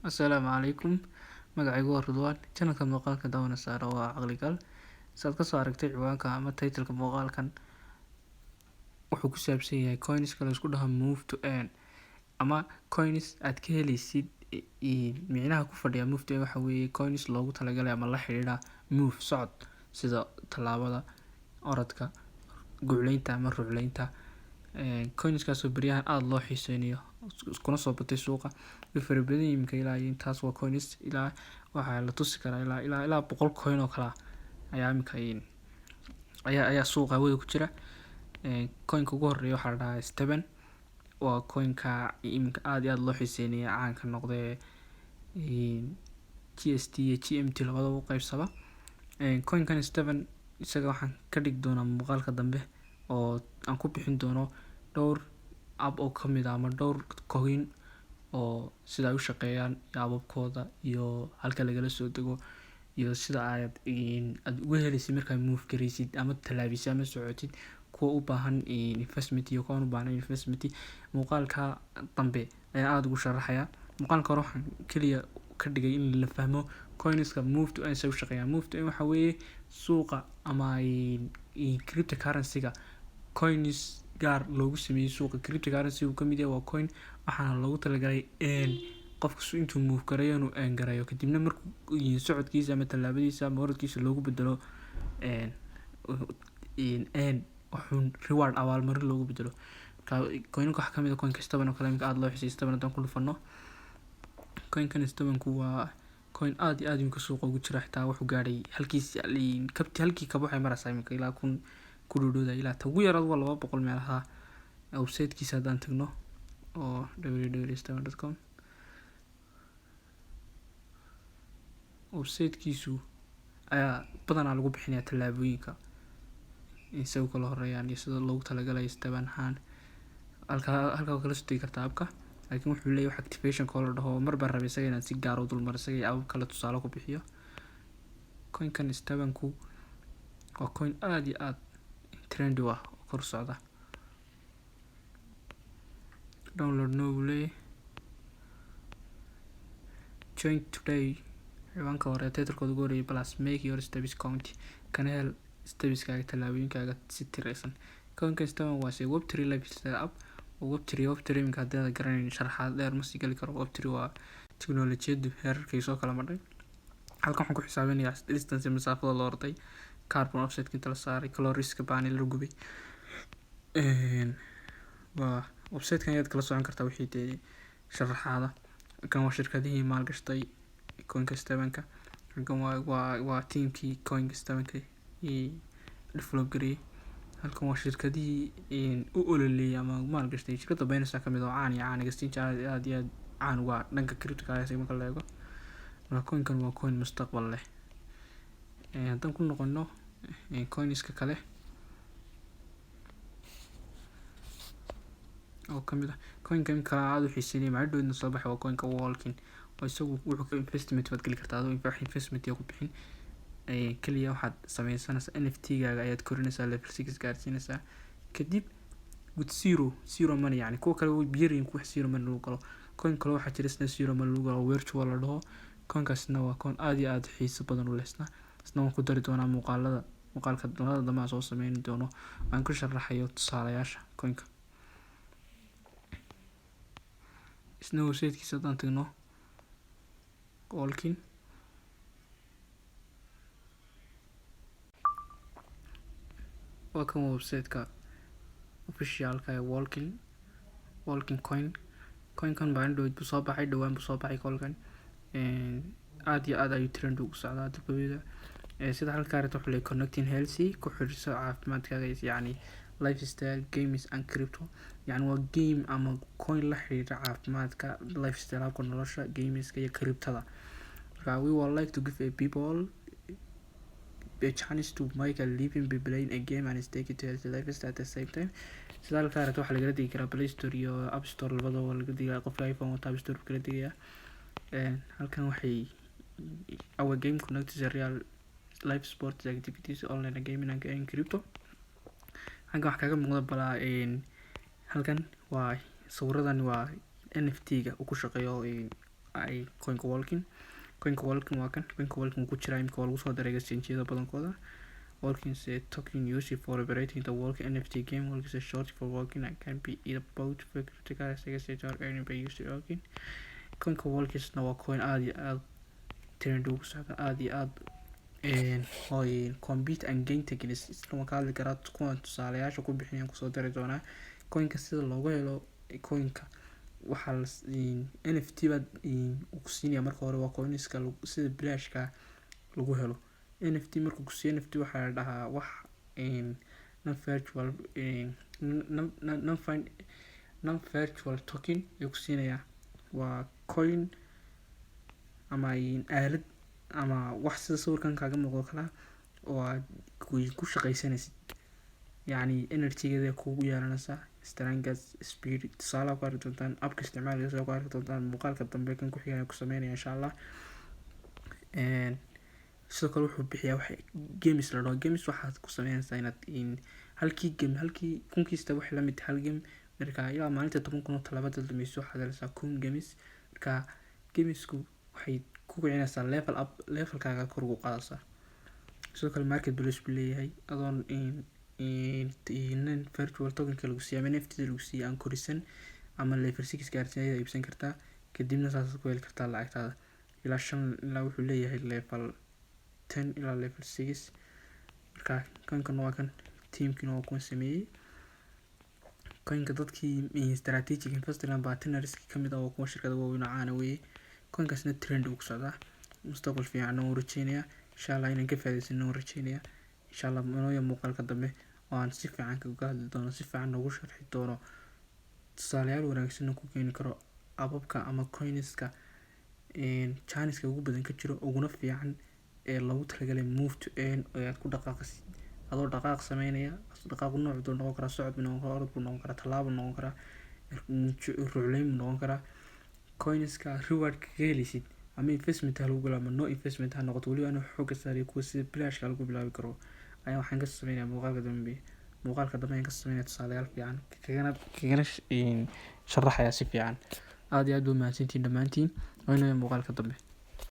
Assalaamu calaykum. Magacaygu waa Ridwaan. Channelka muuqaalka daawana saara waa Caqligal. Saad ka soo aragtay ciwaanka ama title-ka muuqaalkan wuxuu ku saabsan yahay coins la isku dhaho move to earn ama coins aad ka helaysid. Micnaha ku fadhiya move to earn waxa weeye coins loogu talagalay ama la xiriira move socod sida tallaabada, orodka, gucleynta ama rucleynta. Coinskaasoo beryahan aad loo xiiseynayo kuna soo batay suuqa fara badan imika ilaa intaas waa coins ilaa waxaa la tusi karaa ilaa 100 coin oo kala ayaa imika ayaa suuqa hawada ku jira. Coinka ugu horeeya waxaa la dhahaa Steben, waa coinka imika aad iyo aad loo xiiseynaya caanka noqday GST iyo GMT labadaba u qaybsaba. Coinkan Steben isaga waxaan ka dhigi doonaa muuqaalka dambe oo aan ku bixin doono dhowr app oo kamid ah ama dhowr coin oo sida ay u shaqeeyaan ababkooda iyo halka lagala soo dego iyo sida aad uga helaysid markaa move gareysid ama tallaabisa ama socotid. Kuwa u baahan investment iyo kuwa u baahan investment muuqaalka dambe ayaa aad ugu sharaxaya. Muuqaalka hore waxaan kaliya ka dhigay in la fahmo coinska move to earn say u shaqeeyaan. Move to earn waxa weeye suuqa ama cryptocurrency-ga coins gaar loogu sameeyay suuqa. Cryptocurrency uu kamid yahay waa coin waxaana loogu talagalay qofku intuu move gareeyo inuu earn gareeyo kadibna markuu socodkiisa ama tallaabadiisa ama orodkiisa loogu bedelo wuxuu reward abaalmarin loogu bedelo. Coinka waxa kamid ah coinka Steben oo kale imika aad loo xiiseeyo. Steben haddaan ku dhufano coinkan Stebenku waa coin aad iyo aad imika suuqa ugu jira. Xitaa wuxuu gaadhay halkii kaba waxay maraysaa imika ilaa 1000 ku dhowda ilaa ugu yaraad waa 200 meelaha. Website-kiisa haddaan tagno oo www.steben.com website-kiisu ayaa badanaa lagu bixinayaa tallaabooyinka isagu kala horeeyaan iyo sida loogu talagalay Steben ahaan. halka kala soo degi kartaa abka, laakiin wuxuu leeyahay wax activation call la dhaho mar baan rabay isaga inaan si gaar ah u dulmar isaga abab kala tusaale ku bixiyo. Coinkan Stebenku waa coin aad iyo aad trendy ah oo kor socda. Download now leeyahay. Join today ciwaanka hore title-kooda ugu horeeya plus make your steps count. Kana hel stepskaaga tallaabooyinkaaga si tiraysan. Coinka Steben waa web3 lifestyle app oo web3 imika haddii garanaynin sharaxaad dheer ma sii gali karo. Web3 waa tiknoolajiyada heerarkay soo kala maray. Halkan waxaan ku xisaabinayaa distance masaafada loo orday, carbon offset inta la saaray, caloriska baan la gubay. waa website-kan ayaad kala socon kartaa wixii sharaxaada. Kan waa shirkadihii maalgashtay coinka Stebenka. Kan waa teamkii coinka Stebenka develop gareeyay. Halkan waa shirkadihii u ololeeyay ama maalgashtay. Shirkadda Binance kamid ah oo caan iyo caan exchange aad iyo aad caan uga dhanka cryptocurrency marka la eego. Coinkan waa coin mustaqbal leh. Haddaan ku noqono coinska kale oo kamid ah coinkan kala aad u xiiseynaya ma dhow soo baxay waa coinka Walking oo isagu wuxuu investment baad gali kartaa adoo investment ku bixin kaliya waxaad sameysanaysaa NFT-gaaga ayaad korinaysaa level 6 gaarsiinaysaa kadib with zero money. Yani kuwa kale way biyarin ku zero money lagu galo. Coin kale waxaa jira zero money lagu galo virtual la dhaho. Coinkaasna waa coin aad iyo aad xiiso badan u leh. Isna waan ku dari doonaa muuqaalka dambe aan soo sameyn doono aan ku sharaxayo tusaalayaasha coinka. Isna website-kiisa haddaan tagno Walking waa kan website-ka official-ka ee Walking coinkan baan dhow buu soo baxay dhawaan buu soo baxay coinkan aad iyo aad ayuu trend ugu socdaa dadkooda. Sida halka aragto wuxuu leeyahay connecting healthy ku xiriirso caafimaadkaaga yani lifestyle games and crypto. Yani waa game ama coin la xiriira caafimaadka, lifestyle habka nolosha, gameska iyo cryptada. We would like to give people a chance to make a living by playing a game and stay to healthy lifestyle at the same time. Sida halka aragto waxaa lagala digi karaa Play Store iyo App Store labadaba laga digaa. Qofka iPhone wata App Store kala digaya. Halkan waxay our game connects a real life sports activities online gaming and crypto. Halkan wax kaga muuqda balaa halkan waa sawiradan waa NFT-ga uu ku shaqeeyo ay coinka walking waa kan coinka walking ku jira imika waa lagu soo daray exchange-yada badankooda. Walking is a token used for operating the walking NFT game. Walking is a short for walking and can be either both vertical exchange or earning by using walking. Coinka walkingsna waa coin aad iyo aad trend ugu socda, aad iyo aad oo compete and gain techniques isla ka hadli karaa kuwan tusaalayaasha ku bixinayaan kusoo dari doonaa. Coinka sida loogu helo coinka waxaa NFT baad ku siinaya marka hore. waa coinska sida bilashka lagu helo NFT. markuu ku siiyo NFT waxaa la dhahaa wax non virtual token ayuu ku siinayaa. waa coin ama aalad ama wax sida sawirkan kaaga muuqdo kala oo aad ku shaqaysanaysid, yacni energy-geeda kugu yeelanaysaa strength speed. tusaale ku arki doontaan abka isticmaalkiisa ku arki doontaan muuqaalka dambe kan ku xigaya ku sameynaya insha Allah. sidoo kale wuxuu bixiyaa wax games la dhaho. games waxaad ku sameynaysaa inaad halkii game halkii kunkiista wax la mid hal game marka ilaa maalinta 10,000 oo talaabada dambayso waxaad helaysaa 1,000 games. marka gamesku waxay ku kicinaysaa level up, levelkaaga kor ugu qaadaysaa. sidoo kale market place buu leeyahay adoon virtual token lagu siiyay ama NFT lagu siiyay aan korisan ama level 6 gaarsiinaya iibsan kartaa, kadibna saas ku heli kartaa lacagtaada ilaa 5 ilaa wuxuu leeyahay level 10 ilaa level 6. marka coinkan waa kan teamkina waa kuwan sameeyey. coinka dadkii strategic investor and partners kamid ah oo kuwa shirkada waaweyn oo caan weeye. coinkaasna trend uu ku socdaa, mustaqbal fiican oo rajeynaya insha Allah inaan ka faa'iideysano rajeynaya insha Allah. manooya muuqaalka dambe oo aan si fiican kaga hadli doono, si fiican ugu sharxi doono tusaalayaal wanaagsan ku keeni karo ababka ama coinska chaniska ugu badan ka jiro uguna fiican ee lagu talagalay move to earn oo aad ku dhaqaaqaysid adoo dhaqaaq sameynaya. dhaqaaq nooc doon noqon kara, socod noqon kara, orod noqon kara, tallaabo noqon kara, ruuxleyn noqon kara. coinska reward ka helisid ama investment lagu galo ama no investment ha noqoto waliba inuu xoog saari kuwa sida bilashka lagu bilaabi karo ayaa waxaan ka sameynaa muuqaalka dambe aan ka sameynaa tusaalayaal fiican kagana sharaxaya si fiican. aad iyo aad buu mahadsantihiin dhammaantiin. waa inoo muuqaalka dambe.